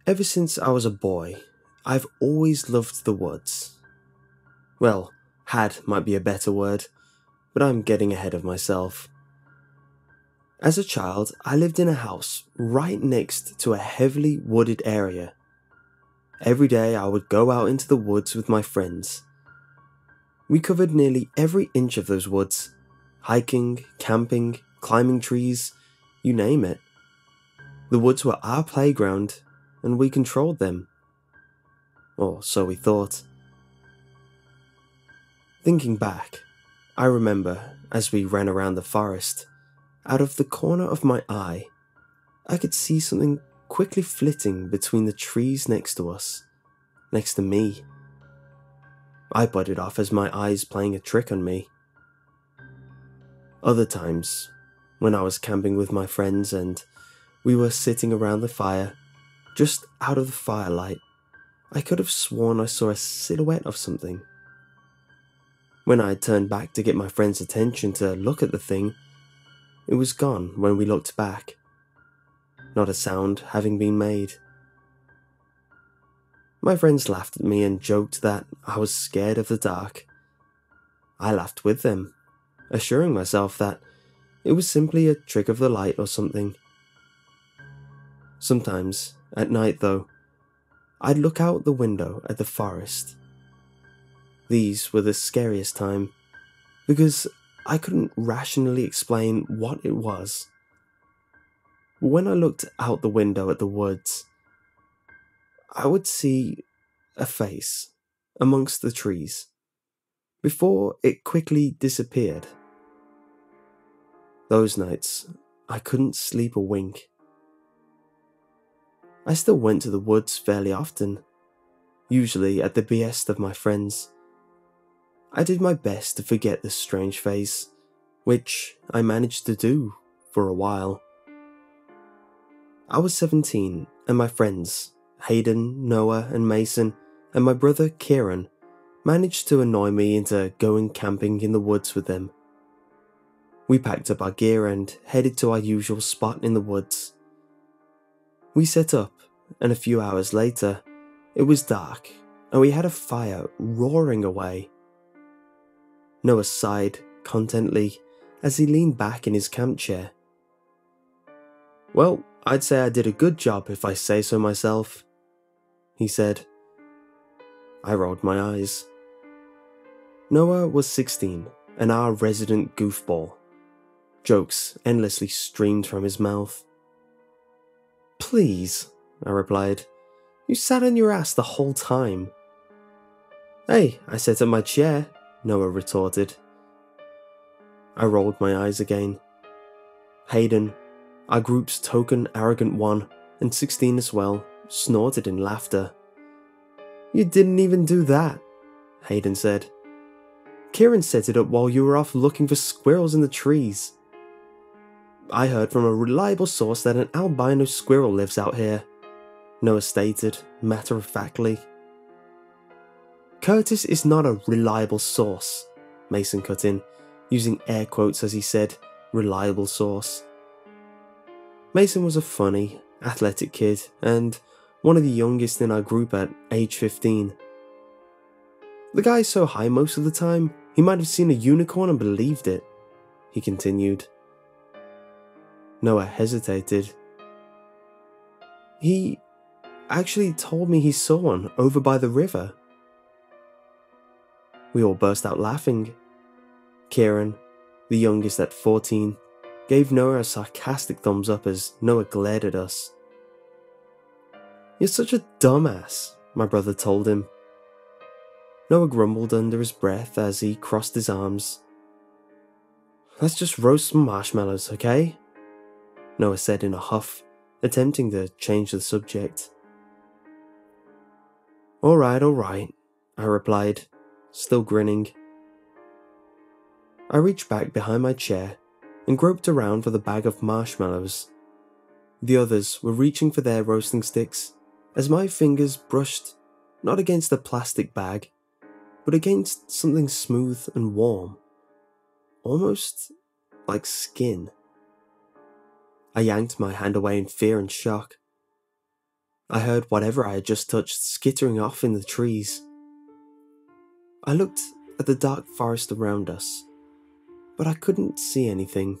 Ever since I was a boy, I've always loved the woods. Well, had might be a better word, but I'm getting ahead of myself. As a child, I lived in a house right next to a heavily wooded area. Every day I would go out into the woods with my friends. We covered nearly every inch of those woods, hiking, camping, climbing trees, you name it. The woods were our playground, and we controlled them. Or so we thought. Thinking back, I remember, as we ran around the forest, out of the corner of my eye, I could see something quickly flitting between the trees next to us, next to me. I butted off as my eyes playing a trick on me. Other times, when I was camping with my friends and we were sitting around the fire, just out of the firelight, I could have sworn I saw a silhouette of something. When I turned back to get my friend's attention to look at the thing, it was gone when we looked back. Not a sound having been made. My friends laughed at me and joked that I was scared of the dark. I laughed with them, assuring myself that it was simply a trick of the light or something. Sometimes, at night though, I'd look out the window at the forest. These were the scariest time, because I couldn't rationally explain what it was. When I looked out the window at the woods, I would see a face amongst the trees, before it quickly disappeared. Those nights, I couldn't sleep a wink. I still went to the woods fairly often, usually at the behest of my friends. I did my best to forget this strange face, which I managed to do for a while. I was 17 and my friends, Hayden, Noah and Mason, and my brother Kieran, managed to annoy me into going camping in the woods with them. We packed up our gear and headed to our usual spot in the woods. We set up, and a few hours later, it was dark and we had a fire roaring away. Noah sighed contentedly as he leaned back in his camp chair. "Well, I'd say I did a good job if I say so myself," he said. I rolled my eyes. Noah was 16 and our resident goofball. Jokes endlessly streamed from his mouth. "Please," I replied. "You sat on your ass the whole time." "Hey, I sat on my chair," Noah retorted. I rolled my eyes again. Hayden, our group's token arrogant one, and 16 as well, snorted in laughter. "You didn't even do that," Hayden said. "Kieran set it up while you were off looking for squirrels in the trees." "I heard from a reliable source that an albino squirrel lives out here," Noah stated, matter-of-factly. "Curtis is not a reliable source," Mason cut in, using air quotes as he said, "reliable source." Mason was a funny, athletic kid, and one of the youngest in our group at age 15. "The guy's so high most of the time, he might have seen a unicorn and believed it," he continued. Noah hesitated. "He actually told me he saw one over by the river." We all burst out laughing. Kieran, the youngest at 14, gave Noah a sarcastic thumbs up as Noah glared at us. "You're such a dumbass," my brother told him. Noah grumbled under his breath as he crossed his arms. "Let's just roast some marshmallows, okay?" Noah said in a huff, attempting to change the subject. All right, I replied, still grinning. I reached back behind my chair and groped around for the bag of marshmallows. The others were reaching for their roasting sticks as my fingers brushed not against the plastic bag, but against something smooth and warm, almost like skin. I yanked my hand away in fear and shock. I heard whatever I had just touched skittering off in the trees. I looked at the dark forest around us, but I couldn't see anything.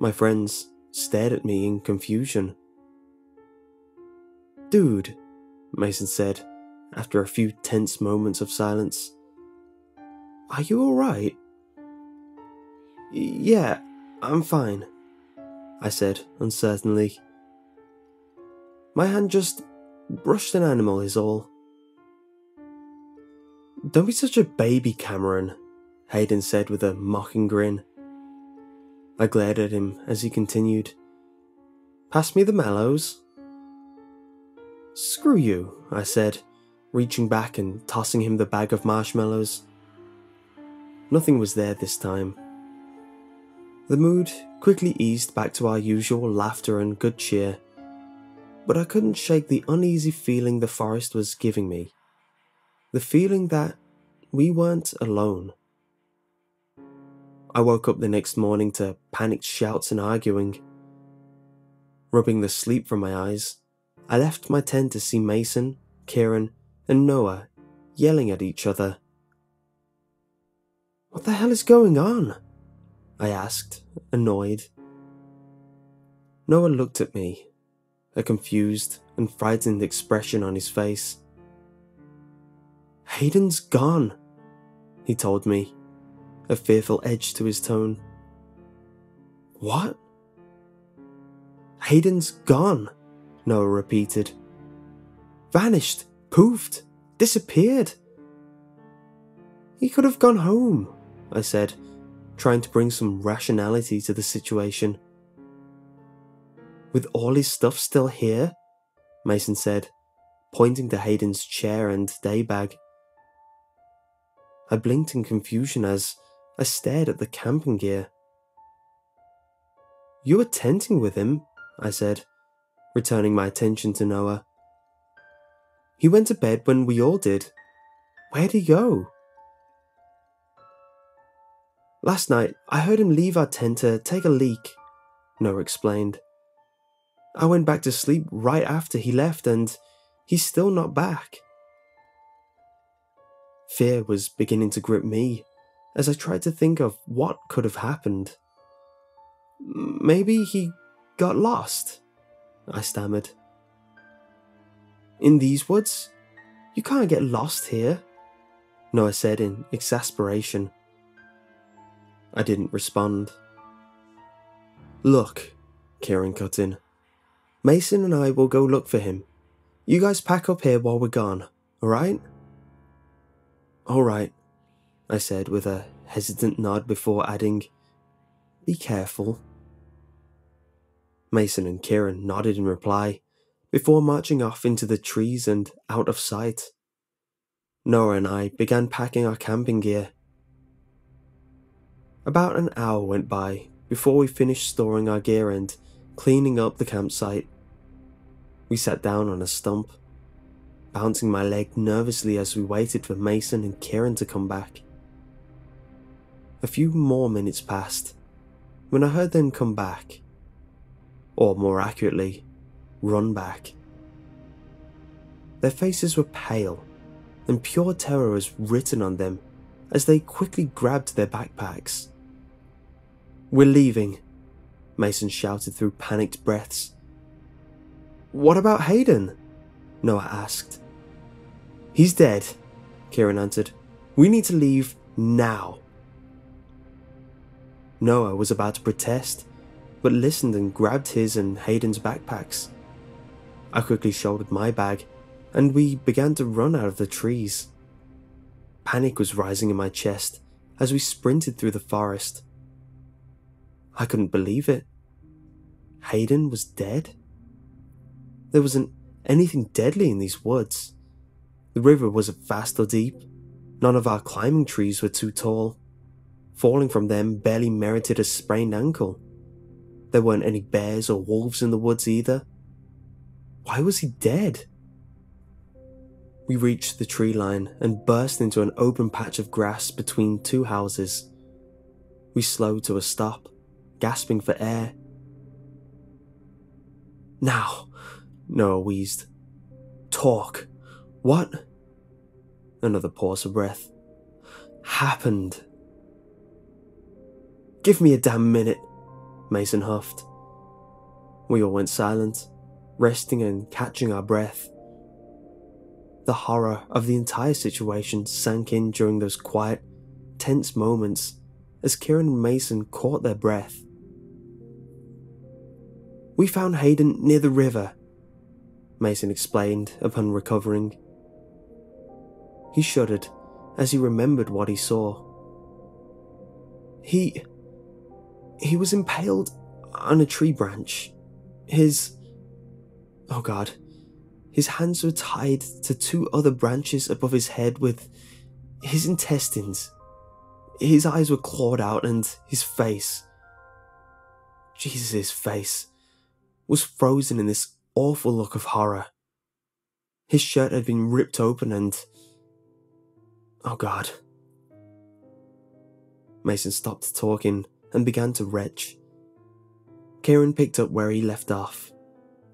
My friends stared at me in confusion. "Dude," Mason said, after a few tense moments of silence. "Are you alright?" "Yeah, I'm fine," I said uncertainly. "My hand just brushed an animal is all." "Don't be such a baby, Cameron," Hayden said with a mocking grin. I glared at him as he continued. "Pass me the mallows." "Screw you," I said, reaching back and tossing him the bag of marshmallows. Nothing was there this time. The mood quickly eased back to our usual laughter and good cheer, but I couldn't shake the uneasy feeling the forest was giving me. The feeling that we weren't alone. I woke up the next morning to panicked shouts and arguing. Rubbing the sleep from my eyes, I left my tent to see Mason, Kieran, and Noah yelling at each other. "What the hell is going on?" I asked, annoyed. Noah looked at me, a confused and frightened expression on his face. "Hayden's gone," he told me, a fearful edge to his tone. "What?" "Hayden's gone," Noah repeated. "Vanished, poofed, disappeared." "He could have gone home," I said, trying to bring some rationality to the situation. "With all his stuff still here?" Mason said, pointing to Hayden's chair and day bag. I blinked in confusion as I stared at the camping gear. "You were tenting with him," I said, returning my attention to Noah. "He went to bed when we all did. Where'd he go?" "Last night, I heard him leave our tent to take a leak," Noah explained. "I went back to sleep right after he left and he's still not back." Fear was beginning to grip me as I tried to think of what could have happened. "Maybe he got lost," I stammered. "In these woods? You can't get lost here," Noah said in exasperation. I didn't respond. "Look," Kieran cut in. "Mason and I will go look for him. You guys pack up here while we're gone, alright?" "Alright," I said with a hesitant nod before adding, "Be careful." Mason and Kieran nodded in reply, before marching off into the trees and out of sight. Noah and I began packing our camping gear. About an hour went by before we finished storing our gear and cleaning up the campsite. We sat down on a stump, bouncing my leg nervously as we waited for Mason and Kieran to come back. A few more minutes passed when I heard them come back, or more accurately, run back. Their faces were pale, and pure terror was written on them as they quickly grabbed their backpacks. "We're leaving," Mason shouted through panicked breaths. "What about Hayden?" Noah asked. "He's dead," Kieran answered. "We need to leave now." Noah was about to protest, but listened and grabbed his and Hayden's backpacks. I quickly shouldered my bag, and we began to run out of the trees. Panic was rising in my chest as we sprinted through the forest. I couldn't believe it. Hayden was dead? There wasn't anything deadly in these woods. The river wasn't vast or deep. None of our climbing trees were too tall. Falling from them barely merited a sprained ankle. There weren't any bears or wolves in the woods either. Why was he dead? We reached the tree line and burst into an open patch of grass between two houses. We slowed to a stop, gasping for air. "Now, Noah wheezed. Talk. What? Another pause for breath. Happened. Give me a damn minute, Mason huffed. We all went silent, resting and catching our breath. The horror of the entire situation sank in during those quiet, tense moments as Kieran and Mason caught their breath. We found Hayden near the river, Mason explained upon recovering. He shuddered as he remembered what he saw. He was impaled on a tree branch. His hands were tied to two other branches above his head with his intestines. His eyes were clawed out and his face, Jesus' face, was frozen in this awful look of horror. His shirt had been ripped open and... oh God. Mason stopped talking and began to retch. Kieran picked up where he left off,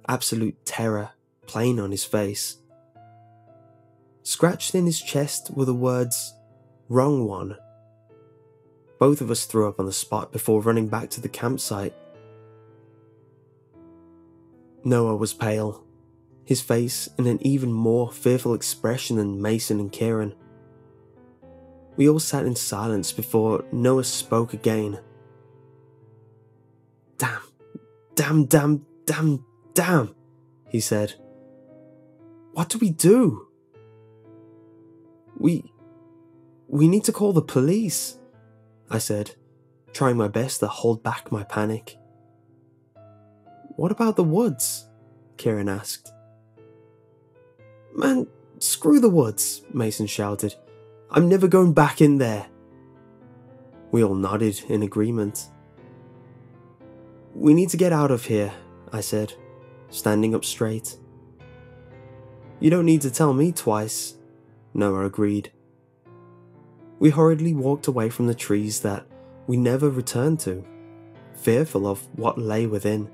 absolute terror plain on his face. Scratched in his chest were the words, "Wrong one." Both of us threw up on the spot before running back to the campsite. Noah was pale, his face in an even more fearful expression than Mason and Kieran. We all sat in silence before Noah spoke again. Damn, he said. What do we do? We need to call the police, I said, trying my best to hold back my panic. What about the woods? Kieran asked. Man, screw the woods, Mason shouted. I'm never going back in there. We all nodded in agreement. We need to get out of here, I said, standing up straight. You don't need to tell me twice, Noah agreed. We hurriedly walked away from the trees that we never returned to, fearful of what lay within.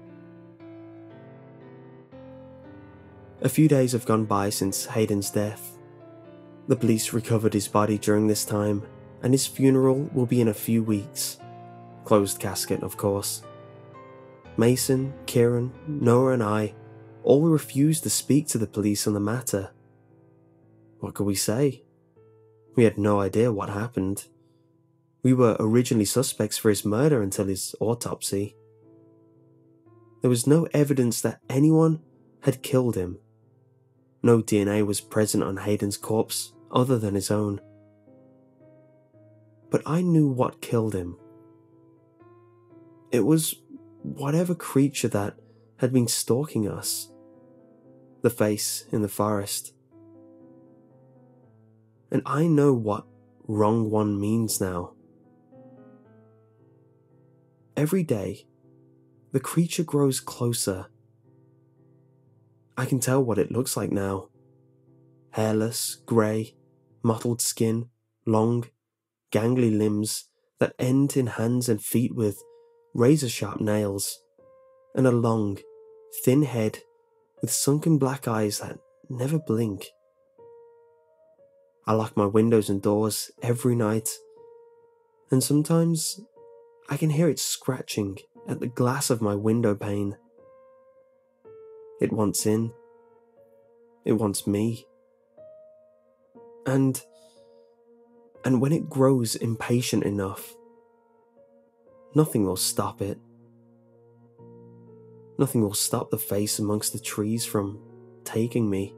A few days have gone by since Hayden's death. The police recovered his body during this time, and his funeral will be in a few weeks. Closed casket, of course. Mason, Kieran, Noah and I all refused to speak to the police on the matter. What could we say? We had no idea what happened. We were originally suspects for his murder until his autopsy. There was no evidence that anyone had killed him. No DNA was present on Hayden's corpse other than his own. But I knew what killed him. It was whatever creature that had been stalking us. The face in the forest. And I know what wrong one means now. Every day, the creature grows closer. I can tell what it looks like now. Hairless, grey, mottled skin, long, gangly limbs that end in hands and feet with razor-sharp nails, and a long, thin head with sunken black eyes that never blink. I lock my windows and doors every night, and sometimes I can hear it scratching at the glass of my window pane. It wants in. It wants me. And when it grows impatient enough, nothing will stop it. Nothing will stop the face amongst the trees from taking me.